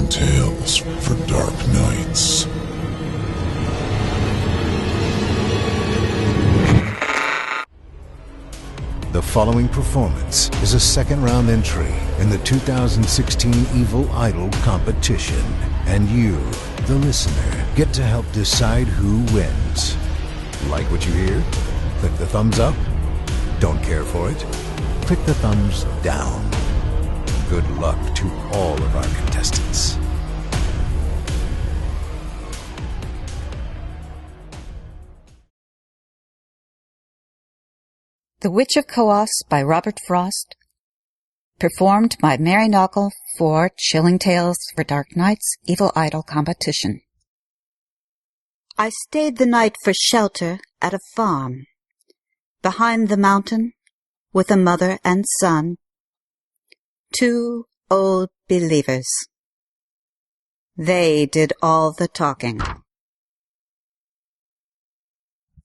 tales for dark nights. The following performance is a second-round entry in the 2016 Evil Idol competition, and you, the listener, get to help decide who wins. Like what you hear? Click the thumbs up. Don't care for it? Click the thumbs down. Good luck to all of our contestants. The Witch of Coos by Robert Frost, performed by Mary Naugle for Chilling Tales for Dark Nights Evil Idol competition. I stayed the night for shelter at a farm, behind the mountain, with a mother and son, 2 old believers. They did all the talking.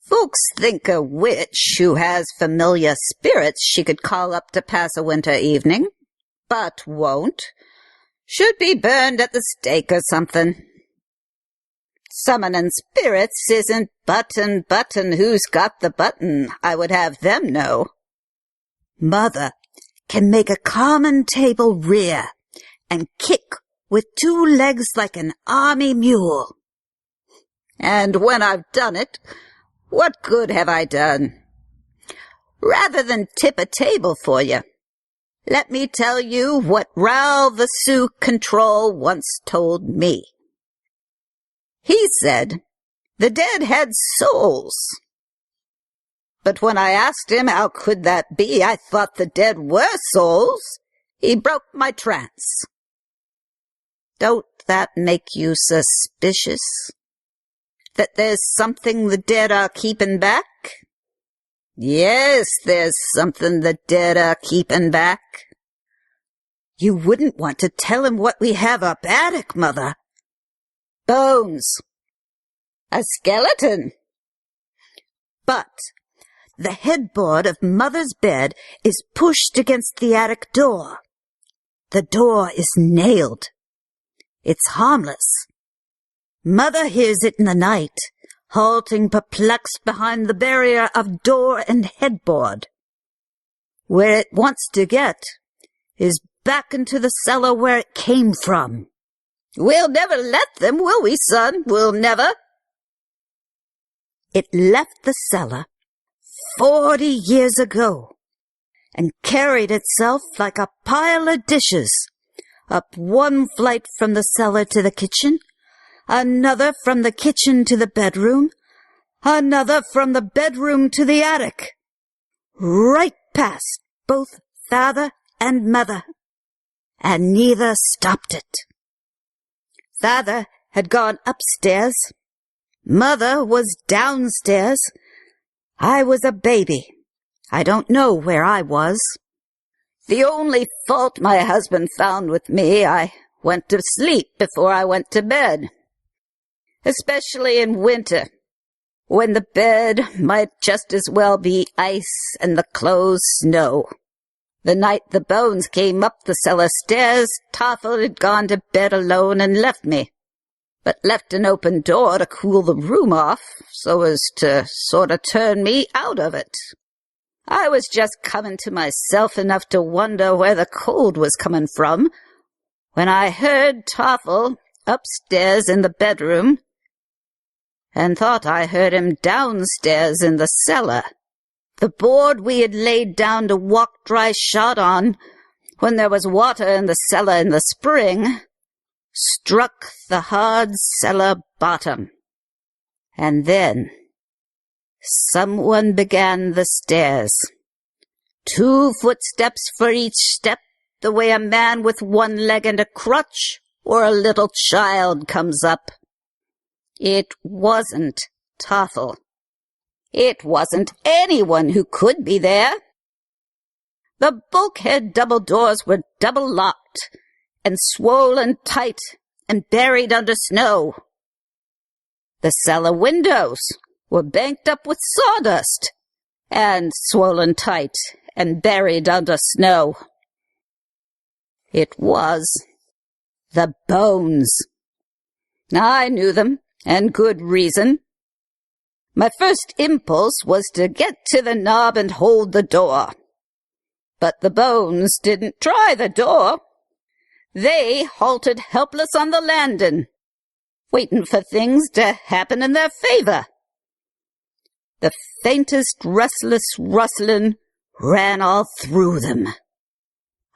Folks think a witch who has familiar spirits she could call up to pass a winter evening, but won't, should be burned at the stake or something. Summoning spirits isn't button who's got the button, I would have them know. Mother can make a common table rear and kick with 2 legs like an army mule. And when I've done it, what good have I done? Rather than tip a table for you, let me tell you what Raoul the Sioux Control once told me. He said the dead had souls. But when I asked him how could that be, I thought the dead were souls. He broke my trance. Don't that make you suspicious? That there's something the dead are keeping back? Yes, there's something the dead are keeping back. You wouldn't want to tell him what we have up attic, Mother. Bones. A skeleton. But the headboard of Mother's bed is pushed against the attic door. The door is nailed. It's harmless. Mother hears it in the night, halting perplexed behind the barrier of door and headboard. Where it wants to get is back into the cellar where it came from. We'll never let them, will we, son? We'll never. It left the cellar 40 years ago and carried itself like a pile of dishes, up 1 flight from the cellar to the kitchen, another from the kitchen to the bedroom, another from the bedroom to the attic, right past both Father and Mother, and neither stopped it. Father had gone upstairs. Mother was downstairs. I was a baby. I don't know where I was. The only fault my husband found with me, I went to sleep before I went to bed. Especially in winter, when the bed might just as well be ice and the clothes snow. The night the bones came up the cellar stairs, Toffel had gone to bed alone and left me, but left an open door to cool the room off so as to sort of turn me out of it. I was just coming to myself enough to wonder where the cold was coming from when I heard Toffel upstairs in the bedroom and thought I heard him downstairs in the cellar. The board we had laid down to walk dry shod on when there was water in the cellar in the spring struck the hard cellar bottom. And then someone began the stairs. 2 footsteps for each step, the way a man with 1 leg and a crutch or a little child comes up. It wasn't Toffel. It wasn't anyone who could be there. The bulkhead double doors were double locked and swollen tight and buried under snow. The cellar windows were banked up with sawdust and swollen tight and buried under snow. It was The bones. I knew them, and good reason. My first impulse was to get to the knob and hold the door. But the bones didn't try the door. They halted helpless on the landing, waiting for things to happen in their favor. The faintest restless rustling ran all through them.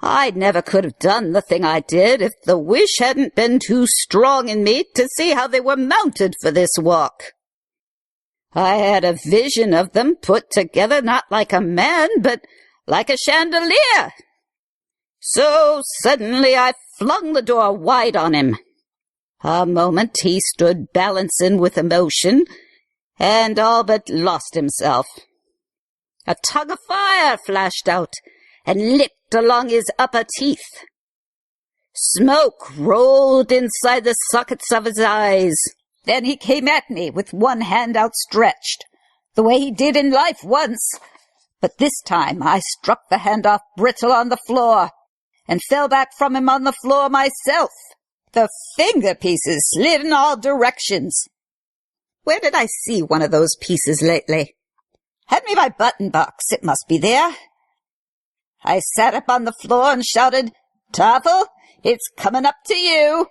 I never could have done the thing I did if the wish hadn't been too strong in me to see how they were mounted for this walk. I had a vision of them put together not like a man, but like a chandelier. So suddenly I flung the door wide on him. A moment he stood balancing with emotion, and all but lost himself. A tongue of fire flashed out and licked along his upper teeth. Smoke rolled inside the sockets of his eyes. Then he came at me with one hand outstretched, the way he did in life once. But this time I struck the hand off brittle on the floor, and fell back from him on the floor myself. The finger pieces slid in all directions. Where did I see one of those pieces lately? Hand me my button box, it must be there. I sat up on the floor and shouted, "Toffle, it's coming up to you."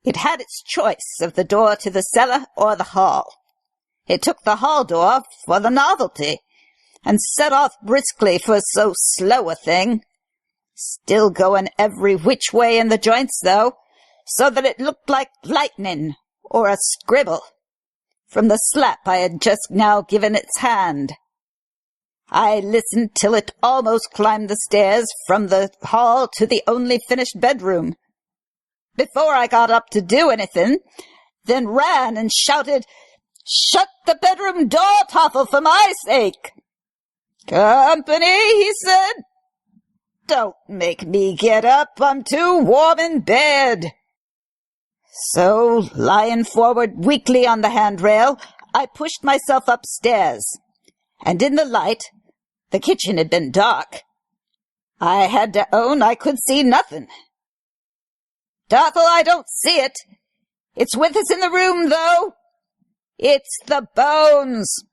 It had its choice of the door to the cellar or the hall. It took the hall door for the novelty, and set off briskly for so slow a thing. Still going every which way in the joints, though, so that it looked like lightning or a scribble from the slap I had just now given its hand. I listened till it almost climbed the stairs from the hall to the only finished bedroom, before I got up to do anything, then ran and shouted, "Shut the bedroom door, Toffle, for my sake." "Company," he said. "Don't make me get up, I'm too warm in bed." So, lying forward weakly on the handrail, I pushed myself upstairs, and in the light, the kitchen had been dark. I had to own I could see nothing. "Toffle, I don't see it. It's with us in the room, though. It's the bones."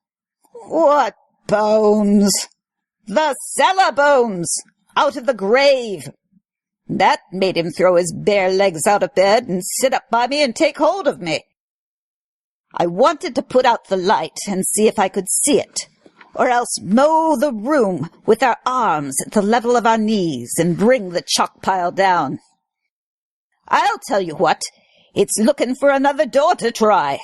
"What bones?" "The cellar bones, out of the grave." That made him throw his bare legs out of bed and sit up by me and take hold of me. I wanted to put out the light and see if I could see it, or else mow the room with our arms at the level of our knees and bring the chalk pile down. I'll tell you what, it's looking for another door to try.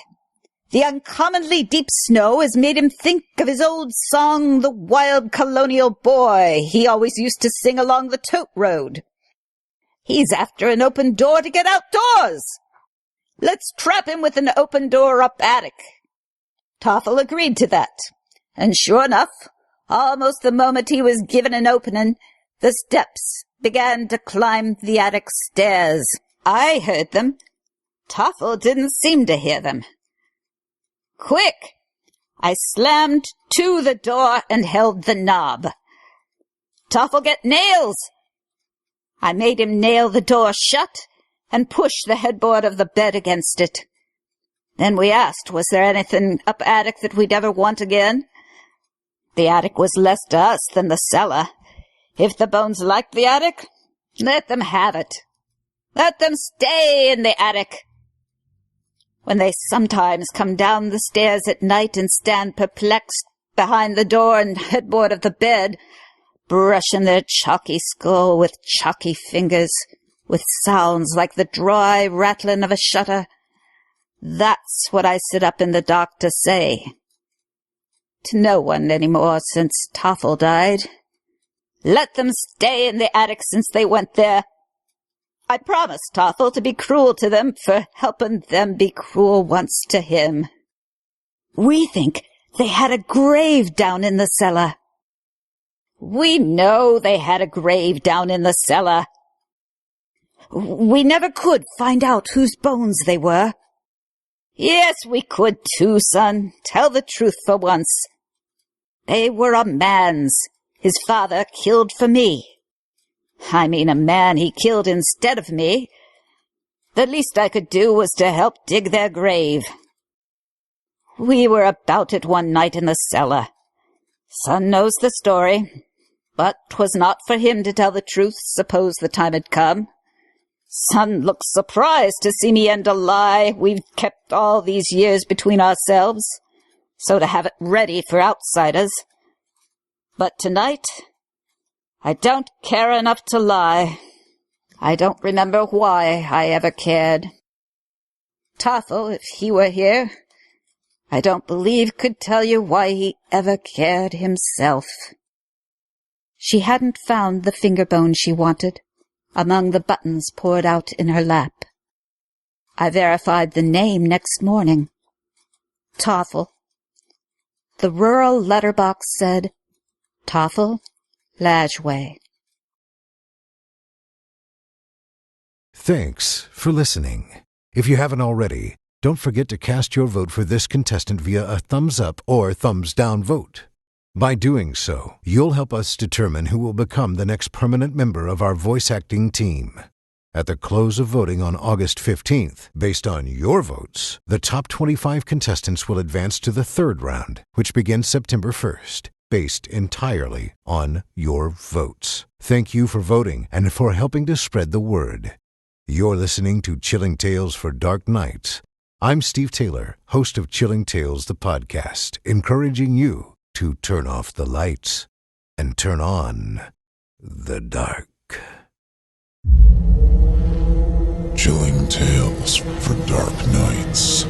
The uncommonly deep snow has made him think of his old song, "The Wild Colonial Boy," he always used to sing along the tote road. He's after an open door to get outdoors. Let's trap him with an open door up attic. Toffle agreed to that, and sure enough, almost the moment he was given an opening, the steps began to climb the attic stairs. I heard them. Toffle didn't seem to hear them. "Quick!" I slammed to the door and held the knob. "Toffle, get nails!" I made him nail the door shut and push the headboard of the bed against it. Then we asked, was there anything up attic that we'd ever want again? The attic was less to us than the cellar. If the bones liked the attic, let them have it. Let them stay in the attic. When they sometimes come down the stairs at night and stand perplexed behind the door and headboard of the bed, brushing their chalky skull with chalky fingers, with sounds like the dry rattling of a shutter, that's what I sit up in the dark to say. To no one any more since Toffle died. Let them stay in the attic since they went there. I promised Toffle to be cruel to them for helping them be cruel once to him. We think they had a grave down in the cellar. We know they had a grave down in the cellar. We never could find out whose bones they were. Yes, we could too, son. Tell the truth for once. They were a man's. His father killed for me. I mean a man he killed instead of me, The least I could do was to help dig their grave. We were about it one night in the cellar. Son knows the story, but 'twas not for him to tell the truth, suppose the time had come. Son looked surprised to see me end a lie we've kept all these years between ourselves, so to have it ready for outsiders. But tonight, I don't care enough to lie. I don't remember why I ever cared. Toffel, if he were here, I don't believe could tell you why he ever cared himself. She hadn't found the finger bone she wanted among the buttons poured out in her lap. I verified the name next morning. Toffel. The rural letterbox said, Toffel, Lajway. Thanks for listening. If you haven't already, don't forget to cast your vote for this contestant via a thumbs up or thumbs down vote. By doing so, you'll help us determine who will become the next permanent member of our voice acting team. At the close of voting on August 15th, based on your votes, the top 25 contestants will advance to the third round, which begins September 1st, based entirely on your votes. Thank you for voting and for helping to spread the word. You're listening to Chilling Tales for Dark Nights. I'm Steve Taylor, host of Chilling Tales, the podcast, encouraging you to turn off the lights and turn on the dark. Chilling Tales for Dark Nights.